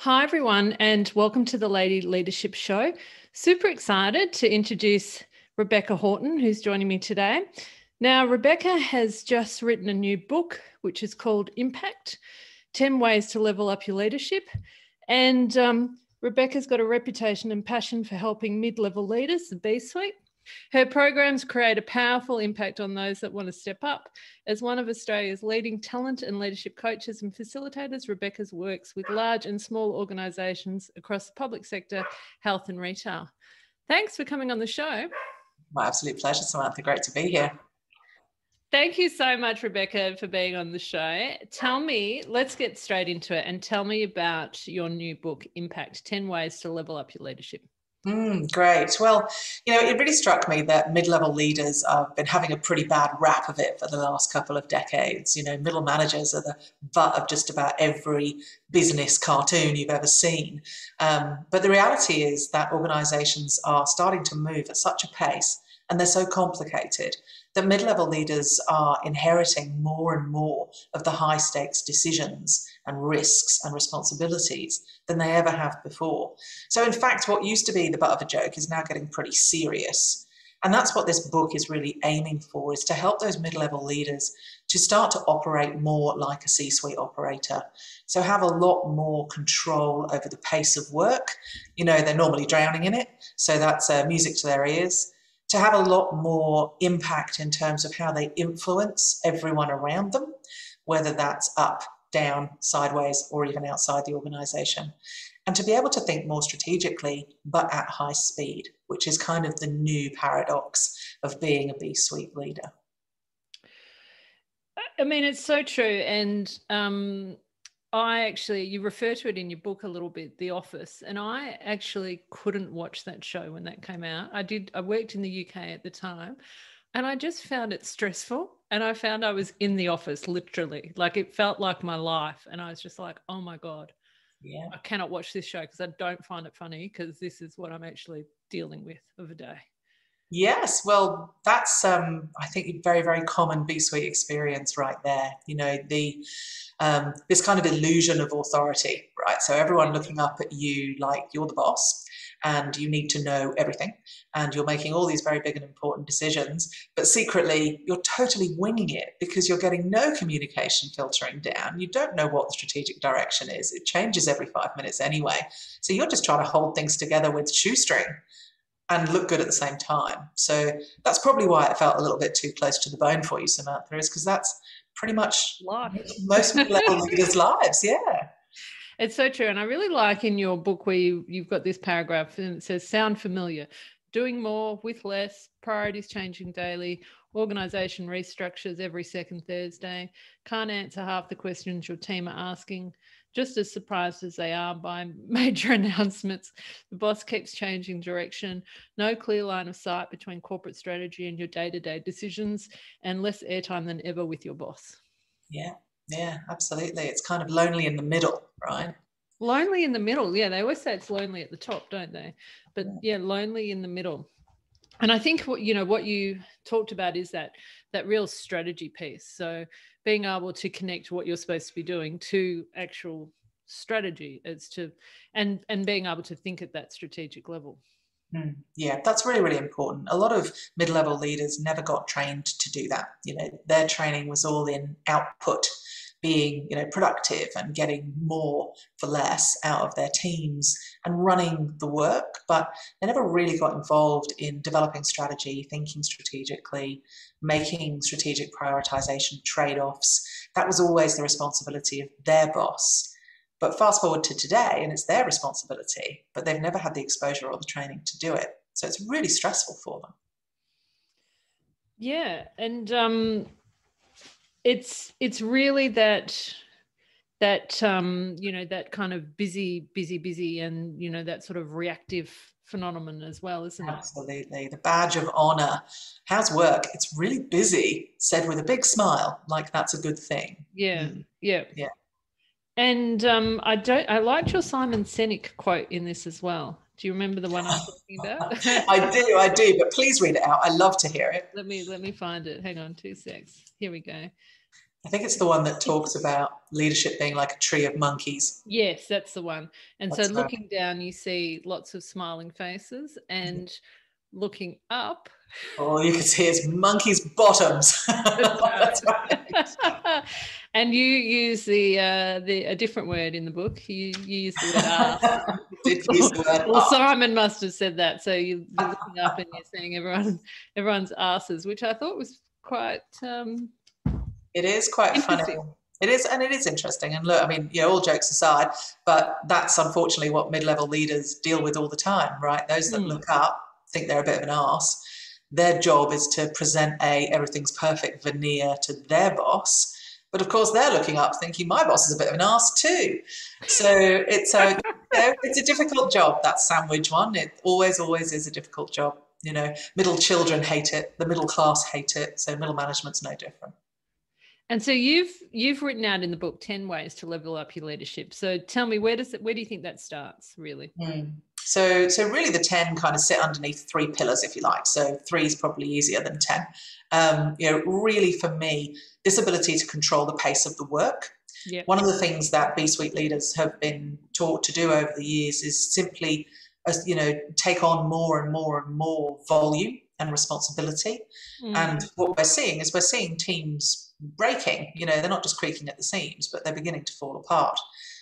Hi, everyone, and welcome to the Lady Leadership Show. Super excited to introduce Rebecca Houghton, who's joining me today. Now, Rebecca has just written a new book, which is called Impact, 10 Ways to Level Up Your Leadership. And Rebecca's got a reputation and passion for helping mid-level leaders, the B-suite. Her programs create a powerful impact on those that want to step up. As one of Australia's leading talent and leadership coaches and facilitators, Rebecca works with large and small organisations across the public sector, health and retail. Thanks for coming on the show. My absolute pleasure, Samantha. Great to be here. Thank you so much, Rebecca, for being on the show. Let's get straight into it and tell me about your new book, Impact, 10 Ways to Level Up Your Leadership. Great. Well, it really struck me that mid-level leaders have been having a pretty bad rap of it for the last couple of decades. Middle managers are the butt of just about every business cartoon you've ever seen. But the reality is that organizations are starting to move at such a pace, and they're so complicated, that mid-level leaders are inheriting more and more of the high-stakes decisions and risks and responsibilities than they ever have before. So in fact, what used to be the butt of a joke is now getting pretty serious. And that's what this book is really aiming for, is to help those mid-level leaders to start to operate more like a C-suite operator. So have a lot more control over the pace of work. They're normally drowning in it, so that's music to their ears. To have a lot more impact in terms of how they influence everyone around them, whether that's up, down, sideways, or even outside the organisation. And to be able to think more strategically, but at high speed, which is kind of the new paradox of being a B-suite leader. I mean, it's so true. And you refer to it in your book a little bit, The Office, and I actually couldn't watch that show when that came out. I worked in the UK at the time, and I just found it stressful. And I found I was in the office, literally. Like, it felt like my life. And I was just like, oh my God, yeah, I cannot watch this show because I don't find it funny, because this is what I'm actually dealing with of a day. Yes, well, that's, I think, a very, very common B-suite experience right there. This kind of illusion of authority, right? So everyone looking up at you like you're the boss and you need to know everything, and you're making all these very big and important decisions, but secretly you're totally winging it because you're getting no communication filtering down. You don't know what the strategic direction is. It changes every 5 minutes anyway. So you're just trying to hold things together with shoestring and look good at the same time. So that's probably why it felt a little bit too close to the bone for you, Samantha, is because that's pretty much most mid-level leaders' lives, yeah. It's so true. And I really like in your book where you've got this paragraph and it says, sound familiar, doing more with less, priorities changing daily, organisation restructures every second Thursday, can't answer half the questions your team are asking, just as surprised as they are by major announcements. The boss keeps changing direction, no clear line of sight between corporate strategy and your day-to-day decisions, and less airtime than ever with your boss. Yeah, absolutely. It's kind of lonely in the middle, right? Lonely in the middle. Yeah, they always say it's lonely at the top, don't they? But yeah, lonely in the middle. And I think what you talked about is that real strategy piece. So being able to connect what you're supposed to be doing to actual strategy and being able to think at that strategic level. Yeah, that's really, really important. A lot of mid-level leaders never got trained to do that. Their training was all in output, being, productive and getting more for less out of their teams and running the work, but they never really got involved in developing strategy, thinking strategically, making strategic prioritization trade-offs. That was always the responsibility of their boss. But fast forward to today, and it's their responsibility, but they've never had the exposure or the training to do it. So it's really stressful for them. Yeah, and it's really that that kind of busy, and that sort of reactive phenomenon as well, isn't it? Absolutely. The badge of honor. How's work? It's really busy, said with a big smile, like that's a good thing. Yeah. And I liked your Simon Sinek quote in this as well. Do you remember the one I'm talking about? I do, but please read it out. I love to hear it. Let me find it. Hang on 2 secs. Here we go. I think it's the one that talks about leadership being like a tree of monkeys. Yes, that's the one. And so That's right. looking down, you see lots of smiling faces, and looking up. All you can see is monkeys' bottoms. That's That's right. right. And you use the a different word in the book. You use the word arse. Did use the word Well, arse. Simon must have said that. So you're looking up and you're seeing everyone's asses, which I thought was quite It is quite funny. interesting. It is, and it is interesting. And look, I mean, all jokes aside, but that's unfortunately what mid-level leaders deal with all the time, right? Those that look up think they're a bit of an arse. Their job is to present a everything's perfect veneer to their boss. But of course, they're looking up thinking, my boss is a bit of an arse too. So it's it's a difficult job, that sandwich one. It always is a difficult job. Middle children hate it. The middle class hate it. So middle management's no different. And so you've written out in the book 10 ways to level up your leadership. So tell me, where do you think that starts, really? So really the 10 kind of sit underneath 3 pillars, if you like. So 3 is probably easier than 10. Really for me, this ability to control the pace of the work. Yep. One of the things that B-suite leaders have been taught to do over the years is simply, take on more and more and more volume and responsibility. And what we're seeing teams breaking. They're not just creaking at the seams, but they're beginning to fall apart.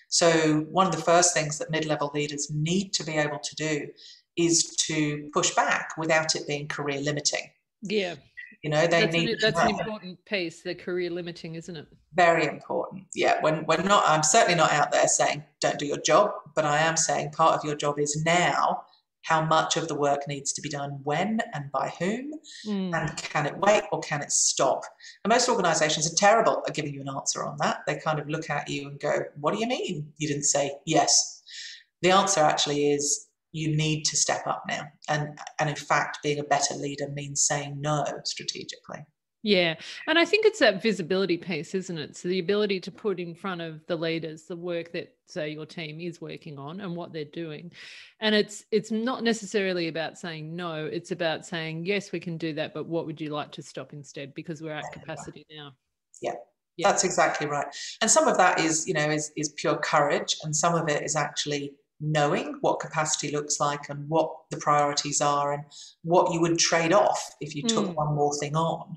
So one of the first things that mid-level leaders need to be able to do is to push back without it being career limiting. Yeah. That's an important piece, the career limiting, isn't it? Very important. Yeah. I'm certainly not out there saying don't do your job, but I am saying part of your job is now how much of the work needs to be done when and by whom, and can it wait or can it stop? And most organizations are terrible at giving you an answer on that. They kind of look at you and go, what do you mean you didn't say yes? The answer actually is you need to step up now. And in fact, being a better leader means saying no strategically. Yeah. And I think it's that visibility piece, isn't it? So the ability to put in front of the leaders the work that, say, your team is working on and what they're doing. And it's not necessarily about saying no, it's about saying, yes, we can do that, but what would you like to stop instead? Because we're at capacity now. Yeah. That's exactly right. And some of that is pure courage, and some of it is actually knowing what capacity looks like and what the priorities are and what you would trade off if you took one more thing on.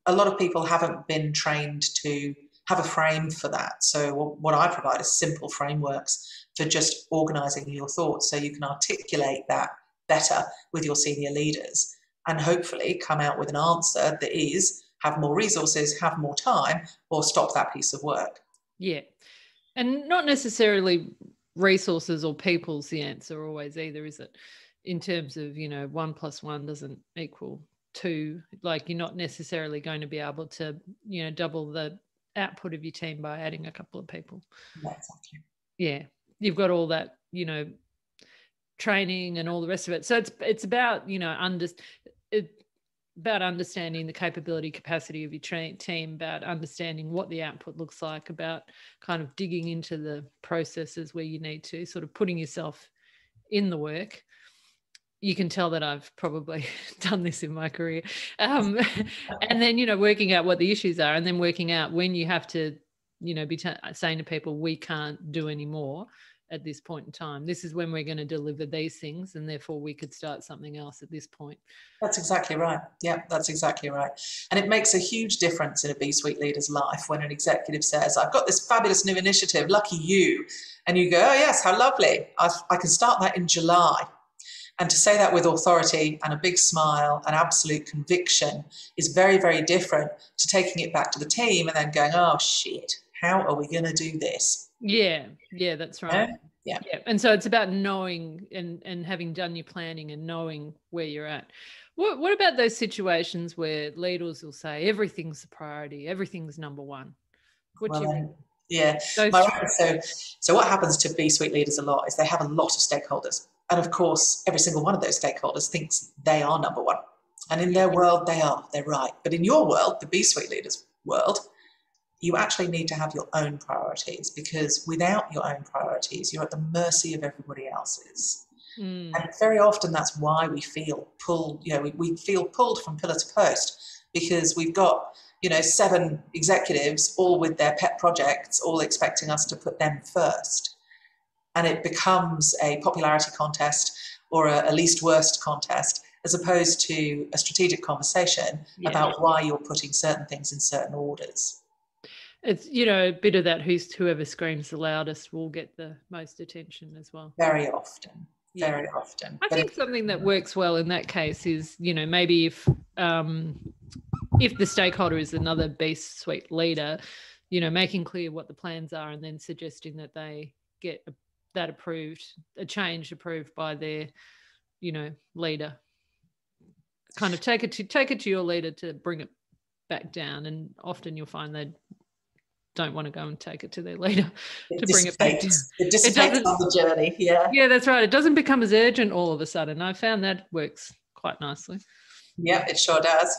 A lot of people haven't been trained to have a frame for that. So what I provide is simple frameworks for just organizing your thoughts so you can articulate that better with your senior leaders and hopefully come out with an answer that is have more resources, have more time, or stop that piece of work. Yeah. And not necessarily resources or people's the answer always either, is it? In terms of, 1 + 1 doesn't equal 2. Like, you're not necessarily going to be able to, double the output of your team by adding a couple of people. Yeah, exactly. Yeah. You've got all that, training and all the rest of it. So it's about, about understanding the capability, capacity of your team, about understanding what the output looks like, about kind of digging into the processes where you need to, sort of putting yourself in the work. You can tell that I've probably done this in my career. And then, working out what the issues are, and then working out when you have to, be saying to people, we can't do any more at this point in time. This is when we're going to deliver these things, and therefore we could start something else at this point. That's exactly right. Yeah, that's exactly right. And it makes a huge difference in a B-suite leader's life when an executive says, I've got this fabulous new initiative, lucky you. And you go, oh yes, how lovely. I can start that in July. And to say that with authority and a big smile and absolute conviction is very, very different to taking it back to the team and then going, oh shit, how are we going to do this? Yeah, that's right. Yeah. And so it's about knowing and having done your planning and knowing where you're at. What about those situations where leaders will say everything's a priority, everything's number one? What do you think? Yeah. So what happens to B-suite leaders a lot is they have a lot of stakeholders. And of course, every single one of those stakeholders thinks they are number one. And in their world, they're right. But in your world, the B-suite leaders' world, you actually need to have your own priorities, because without your own priorities, you're at the mercy of everybody else's. And very often that's why we feel pulled, we feel pulled from pillar to post, because we've got, 7 executives, all with their pet projects, all expecting us to put them first. And it becomes a popularity contest or a least worst contest, as opposed to a strategic conversation about why you're putting certain things in certain orders. It's, a bit of that whoever screams the loudest will get the most attention as well. Very often. Very often. I think something that works well in that case is, maybe if the stakeholder is another B-suite leader, making clear what the plans are and then suggesting that they get that approved, a change approved by their, leader. Kind of take it to your leader to bring it back down, and often you'll find they don't want to go and take it to their leader to bring it back down. It dissipates on the journey. Yeah, that's right. It doesn't become as urgent all of a sudden. I found that works quite nicely. Yeah, it sure does.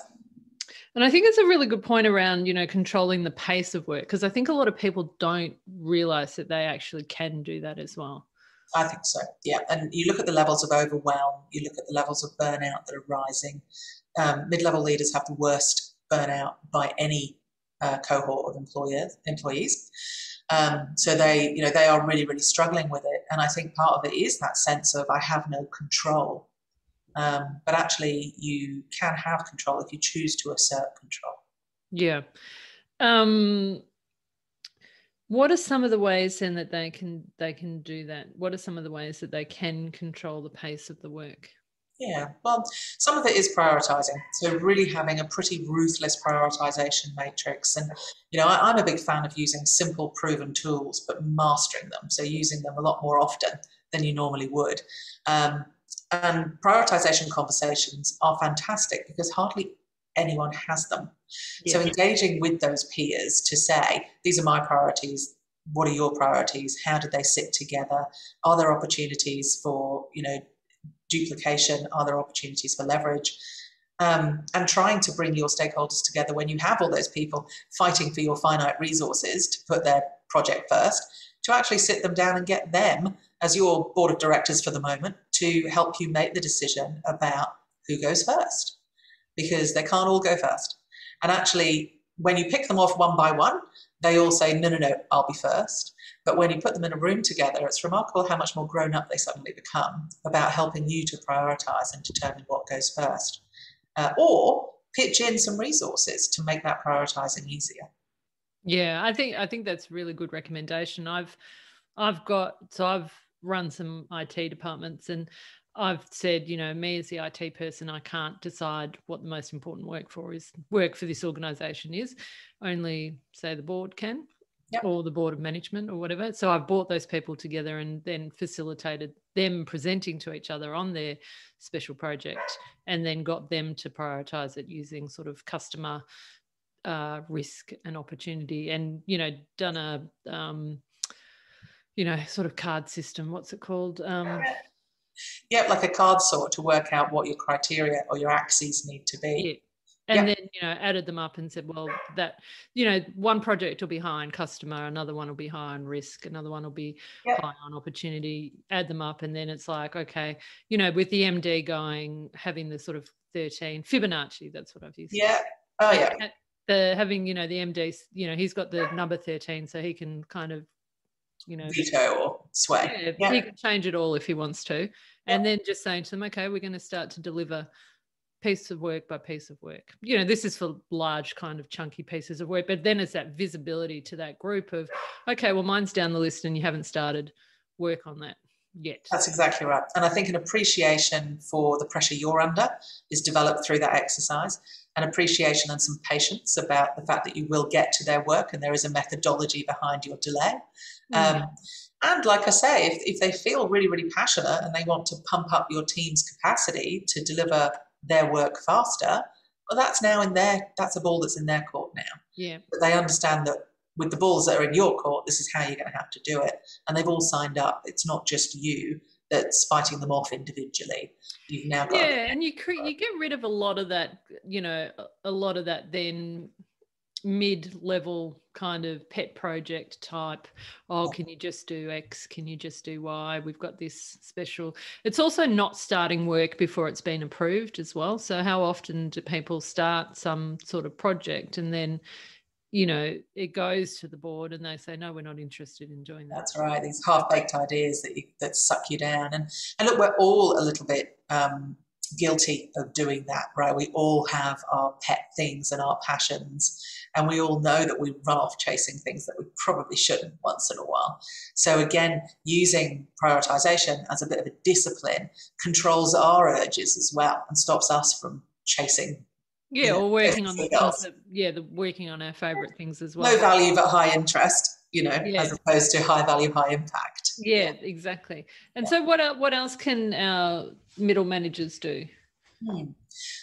And I think it's a really good point around, controlling the pace of work, because I think a lot of people don't realise that they actually can do that as well. I think so, yeah. And you look at the levels of overwhelm, you look at the levels of burnout that are rising. Mid-level leaders have the worst burnout by any cohort of employees. So they are really, really struggling with it. And I think part of it is that sense of I have no control. But actually you can have control if you choose to assert control. Yeah. What are some of the ways then that they can do that? What are some of the ways that they can control the pace of the work? Yeah, well, some of it is prioritising. So really having a pretty ruthless prioritisation matrix. And, I'm a big fan of using simple, proven tools, but mastering them. So using them a lot more often than you normally would. And prioritisation conversations are fantastic because hardly anyone has them. Yeah. So engaging with those peers to say, these are my priorities, what are your priorities, how do they sit together, are there opportunities for, duplication, are there opportunities for leverage, and trying to bring your stakeholders together when you have all those people fighting for your finite resources to put their project first, to actually sit them down and get them as your board of directors for the moment to help you make the decision about who goes first, because they can't all go first. And actually, when you pick them off one by one, they all say, no, I'll be first. But when you put them in a room together, it's remarkable how much more grown up they suddenly become about helping you to prioritise and determine what goes first. Or pitch in some resources to make that prioritising easier. Yeah, I think that's a really good recommendation. I've run some IT departments, and I've said, me as the IT person, I can't decide what the most important work for this organisation is. Only, say, the board can. Yep. Or the board of management or whatever. So I've brought those people together and then facilitated them presenting to each other on their special project, and then got them to prioritise it using sort of customer risk and opportunity, and, done a, sort of card system. What's it called? Yeah, like a card sort to work out what your criteria or your axes need to be. Yeah. And then, added them up and said, well, that, one project will be high on customer, another one will be high on risk, another one will be high on opportunity, add them up. And then it's like, okay, with the MD having the sort of 13, Fibonacci, that's what I've used. Yeah. Oh, yeah. Having, the MD, he's got the number 13, so he can kind of, veto or sway. Yeah, he can change it all if he wants to. And then just saying to them, okay, we're going to start to deliver piece of work by piece of work. This is for large kind of chunky pieces of work, but then it's that visibility to that group of, okay, well, mine's down the list and you haven't started work on that yet. That's exactly right. And I think an appreciation for the pressure you're under is developed through that exercise, an appreciation and some patience about the fact that you will get to their work and there is a methodology behind your delay. And like I say, if they feel really, really passionate and they want to pump up your team's capacity to deliver their work faster, well, that's a ball that's in their court now. Yeah. But they understand that with the balls that are in your court, this is how you're going to have to do it. And they've all signed up. It's not just you that's fighting them off individually. You've now got and you get rid of a lot of that, then mid-level kind of pet project type. Oh, can you just do X? Can you just do Y? We've got this special. It's also not starting work before it's been approved as well. So how often do people start some sort of project and then, you know, it goes to the board and they say, no, we're not interested in doing that. That's right. These half-baked ideas that suck you down. And look, we're all a little bit guilty of doing that, right? We all have our pet things and our passions, and we all know that we run off chasing things that we probably shouldn't once in a while. So again, using prioritization as a bit of a discipline controls our urges as well and stops us from chasing. Yeah, or working on the things that, working on our favorite things as well. Low value but high interest, as opposed to high value, high impact. Yeah, exactly. And so what else can our middle managers do?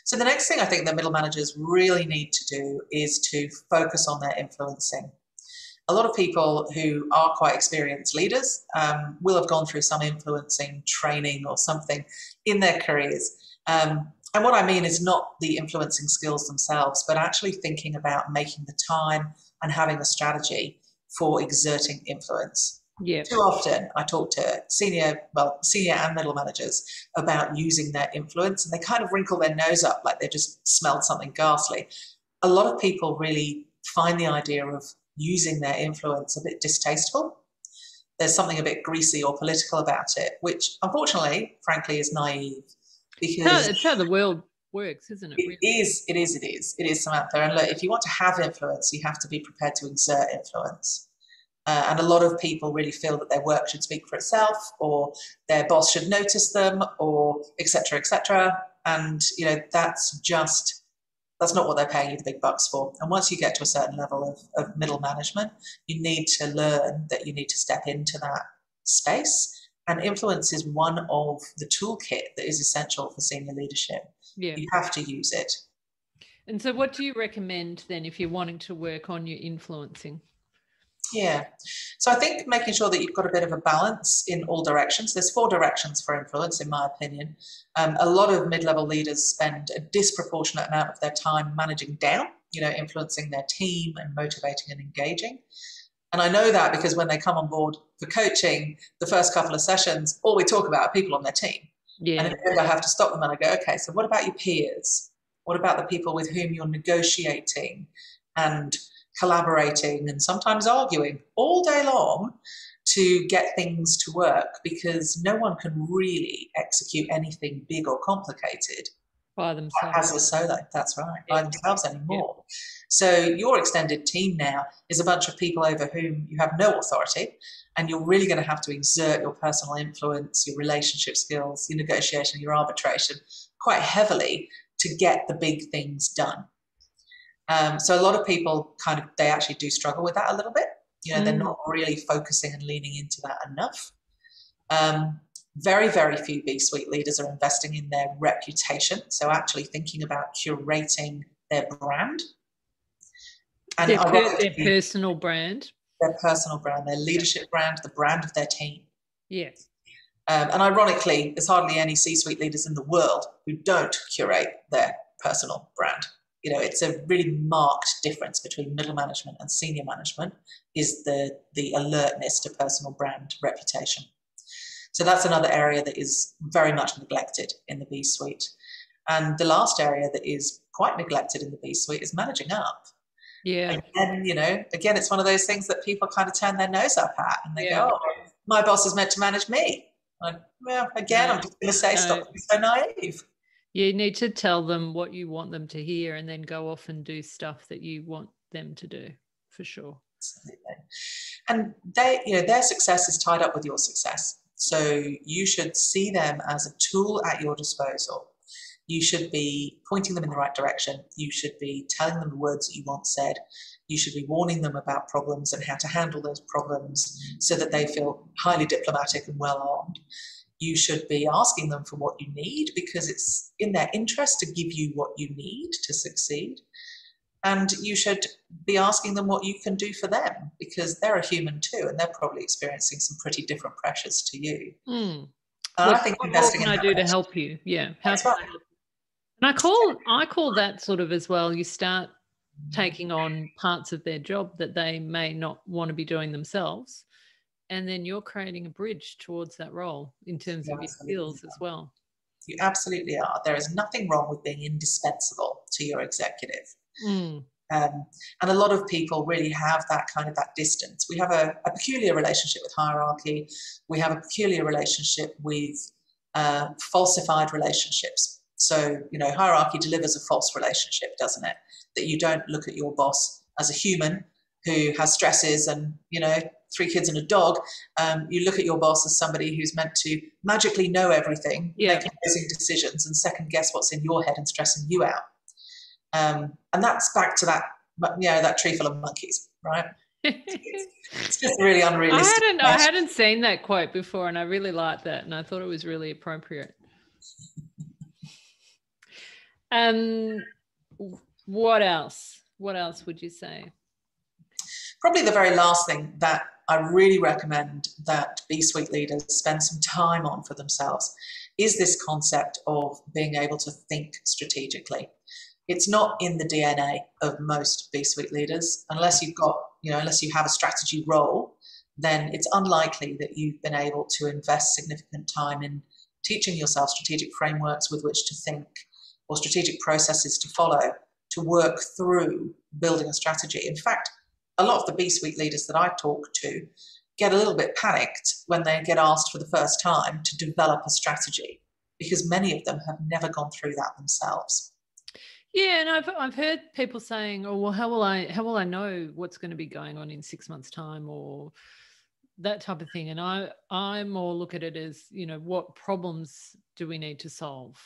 So the next thing I think that middle managers really need to do is to focus on their influencing. A lot of people who are quite experienced leaders will have gone through some influencing training or something in their careers. And what I mean is not the influencing skills themselves, but actually thinking about making the time and having a strategy for exerting influence. Yeah. Too often I talk to senior and middle managers about using their influence, and they kind of wrinkle their nose up like they just smelled something ghastly. A lot of people really find the idea of using their influence a bit distasteful. There's something a bit greasy or political about it, which unfortunately, frankly, is naive. Because it's how the world works, isn't it? It is, Samantha. And look, if you want to have influence, you have to be prepared to exert influence. And a lot of people really feel that their work should speak for itself, or their boss should notice them, or et cetera, et cetera. And, that's not what they're paying you the big bucks for. And once you get to a certain level of middle management, you need to learn that you need to step into that space. And influence is one of the toolkit that is essential for senior leadership. Yeah. You have to use it. And so what do you recommend then if you're wanting to work on your influencing? Yeah. So I think making sure that you've got a bit of a balance in all directions. There's 4 directions for influence, in my opinion. A lot of mid-level leaders spend a disproportionate amount of their time managing down, influencing their team and motivating and engaging. And I know that because when they come on board for coaching, the first couple of sessions, all we talk about are people on their team. Yeah. And then I have to stop them and I go, okay, so what about your peers? What about the people with whom you're negotiating and collaborating and sometimes arguing all day long to get things to work? Because no one can really execute anything big or complicated by themselves. As a solo, that's right, by themselves anymore. Yeah. So your extended team now is a bunch of people over whom you have no authority, and you're really going to have to exert your personal influence, your relationship skills, your negotiation, your arbitration quite heavily to get the big things done. So a lot of people they actually do struggle with that a little bit. They're not really focusing and leaning into that enough. Very, very few B-suite leaders are investing in their reputation. So actually thinking about curating their brand. And their personal brand. Their personal brand, their leadership brand, the brand of their team. Yes. And ironically, there's hardly any C-suite leaders in the world who don't curate their personal brand. It's a really marked difference between middle management and senior management is the alertness to personal brand reputation. So that's another area that is very much neglected in the B-suite. And the last area that is quite neglected in the B-suite is managing up. Yeah. And, again, it's one of those things that people kind of turn their nose up at and they go, oh, my boss is meant to manage me. I'm just going to say, stop being so naive. You need to tell them what you want them to hear and then go off and do stuff that you want them to do, for sure. Absolutely. And their success is tied up with your success. So you should see them as a tool at your disposal. You should be pointing them in the right direction. You should be telling them the words that you want said. You should be warning them about problems and how to handle those problems so that they feel highly diplomatic and well-armed. You should be asking them for what you need because it's in their interest to give you what you need to succeed. And you should be asking them what you can do for them because they're a human too and they're probably experiencing some pretty different pressures to you. I think what can I do to help you? Yeah. How can I help you? And I call that sort of as well, you start taking on parts of their job that they may not want to be doing themselves. And then you're creating a bridge towards that role in terms of your skills as well. You absolutely are. There is nothing wrong with being indispensable to your executive. And a lot of people really have that distance. We have a peculiar relationship with hierarchy. We have a peculiar relationship with falsified relationships. So, hierarchy delivers a false relationship, doesn't it? That you don't look at your boss as a human who has stresses and, 3 kids and a dog. You look at your boss as somebody who's meant to magically know everything, make amazing decisions and second guess what's in your head and stressing you out. And that's back to that tree full of monkeys, right? It's just really unrealistic. I hadn't seen that quote before, and I really liked that, and I thought it was really appropriate. What else? What else would you say? Probably the very last thing that I really recommend that B-suite leaders spend some time on for themselves is this concept of being able to think strategically. It's not in the DNA of most B-suite leaders. Unless you have a strategy role, then it's unlikely that you've been able to invest significant time in teaching yourself strategic frameworks with which to think or strategic processes to follow to work through building a strategy. In fact, a lot of the B-suite leaders that I talk to get a little bit panicked when they get asked for the first time to develop a strategy, because many of them have never gone through that themselves. Yeah, and I've heard people saying, "Oh, well, how will I know what's going to be going on in 6 months' time," or that type of thing. And I more look at it as, what problems do we need to solve?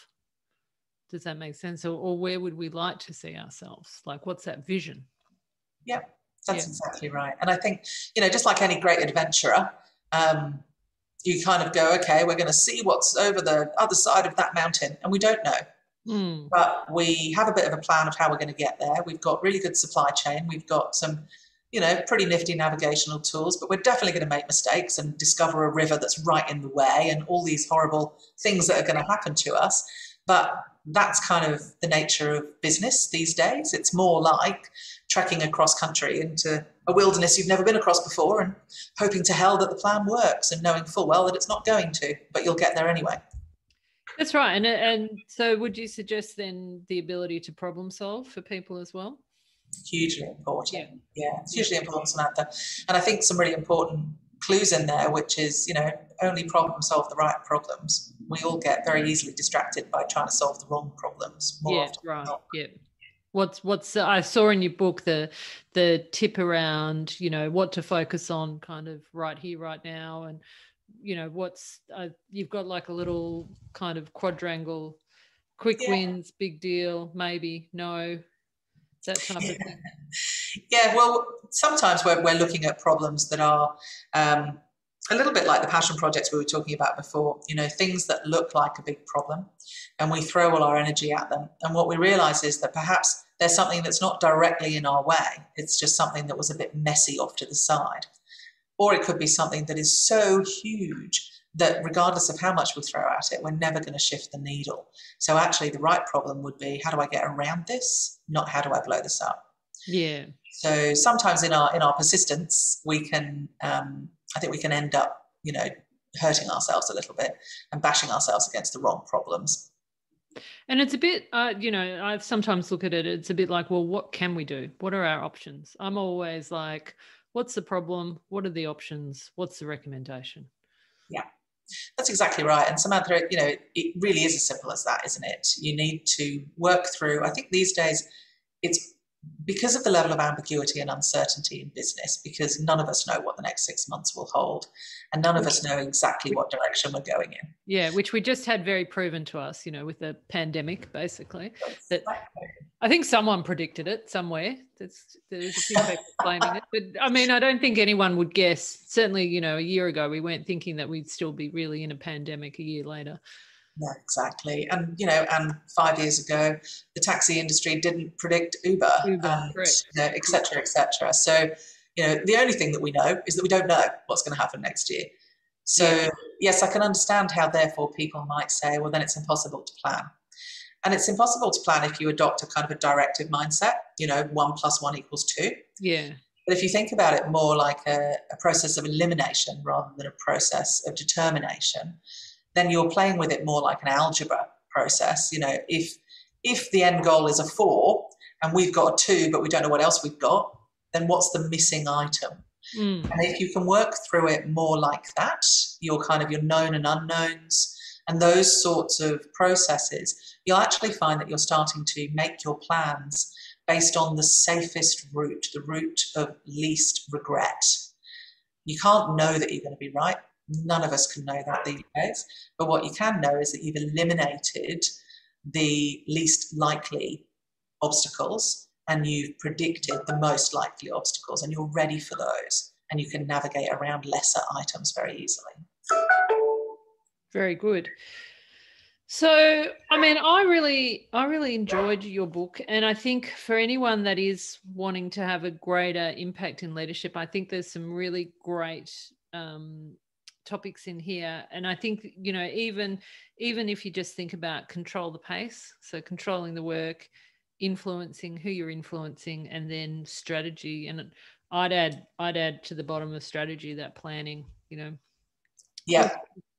Does that make sense? Or where would we like to see ourselves? Like, what's that vision? Yeah. That's exactly right. And I think, just like any great adventurer, you kind of go, okay, we're going to see what's over the other side of that mountain. And we don't know. But we have a bit of a plan of how we're going to get there. We've got really good supply chain. We've got some, pretty nifty navigational tools, but we're definitely going to make mistakes and discover a river that's right in the way and all these horrible things that are going to happen to us. But that's kind of the nature of business these days. It's more like trekking across country into a wilderness you've never been across before and hoping to hell that the plan works and knowing full well that it's not going to, but you'll get there anyway. That's right. And so would you suggest then the ability to problem solve for people as well? Hugely important. Yeah, it's hugely important, Samantha. And I think some really important clues in there, which is, only problem solve the right problems. We all get very easily distracted by trying to solve the wrong problems more often than not. Yeah. What's I saw in your book the tip around, what to focus on kind of right here, right now. And, what's you've got like a little kind of quadrangle, quick wins, big deal, maybe, no, that type of thing. Yeah, well, sometimes we're looking at problems that are a little bit like the passion projects we were talking about before, things that look like a big problem, and we throw all our energy at them. And what we realize is that perhaps there's something that's not directly in our way. It's just something that was a bit messy off to the side. Or it could be something that is so huge that regardless of how much we throw at it, we're never going to shift the needle. So actually the right problem would be, how do I get around this? Not how do I blow this up? Yeah. So sometimes in our persistence, we can, I think we can end up, hurting ourselves a little bit and bashing ourselves against the wrong problems. And it's a bit, I sometimes look at it, it's a bit like, well, what can we do? What are our options? I'm always like, what's the problem? What are the options? What's the recommendation? Yeah, that's exactly right. And Samantha, it really is as simple as that, isn't it? You need to work through, I think these days it's because of the level of ambiguity and uncertainty in business, because none of us know what the next 6 months will hold, and none of us know exactly what direction we're going in. Yeah, which we just had very proven to us, with the pandemic, basically. That I think someone predicted it somewhere. There's a few people claiming it. But I mean, I don't think anyone would guess. Certainly, a year ago, we weren't thinking that we'd still be really in a pandemic a year later. Yeah, exactly. And, and 5 years ago, the taxi industry didn't predict Uber, et cetera, et cetera. So, the only thing that we know is that we don't know what's going to happen next year. So, yes, I can understand how, therefore, people might say, well, then it's impossible to plan. And it's impossible to plan if you adopt a kind of a directive mindset, 1 + 1 = 2. Yeah. But if you think about it more like a process of elimination rather than a process of determination, then you're playing with it more like an algebra process. If the end goal is a 4 and we've got a 2, but we don't know what else we've got, then what's the missing item? And if you can work through it more like that, your known and unknowns and those sorts of processes, you'll actually find that you're starting to make your plans based on the safest route, the route of least regret. You can't know that you're going to be right. None of us can know that these days. But what you can know is that you've eliminated the least likely obstacles and you've predicted the most likely obstacles, and you're ready for those, and you can navigate around lesser items very easily. Very good. So, I mean, I really enjoyed your book, and I think for anyone that is wanting to have a greater impact in leadership, I think there's some really great topics in here. And I think, even if you just think about control the pace, so controlling the work, influencing who you're influencing, and then strategy. And I'd add to the bottom of strategy that planning, Yeah.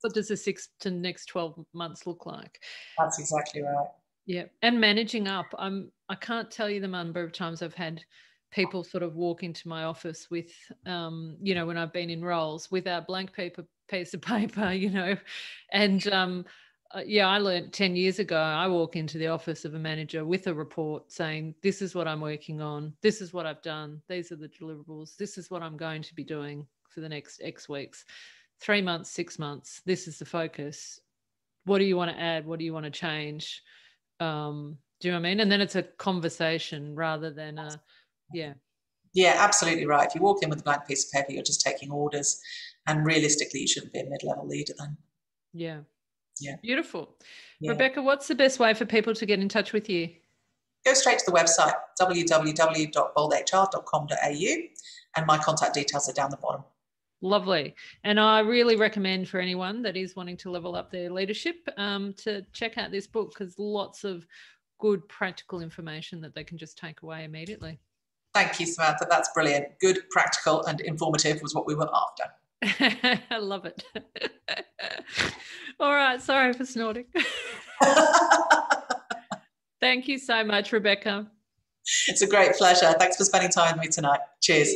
What does the 6 to next 12 months look like? That's exactly right. Yeah. And managing up. I can't tell you the number of times I've had people sort of walk into my office with, when I've been in roles, with a blank piece of paper, and I learned 10 years ago, I walk into the office of a manager with a report saying, this is what I'm working on. This is what I've done. These are the deliverables. This is what I'm going to be doing for the next X weeks. 3 months, 6 months, this is the focus. What do you want to add? What do you want to change? Do you know what I mean? And then it's a conversation rather than yeah. Yeah, absolutely right. If you walk in with a blank piece of paper, you're just taking orders. And realistically, you shouldn't be a mid-level leader then. Yeah. Yeah. Beautiful. Yeah. Rebecca, what's the best way for people to get in touch with you? Go straight to the website, www.boldhr.com.au, and my contact details are down the bottom. Lovely. And I really recommend for anyone that is wanting to level up their leadership to check out this book, because lots of good practical information that they can just take away immediately. Thank you, Samantha. That's brilliant. Good, practical and informative was what we were after. I love it. All right. Sorry for snorting. Thank you so much, Rebecca. It's a great pleasure. Thanks for spending time with me tonight. Cheers.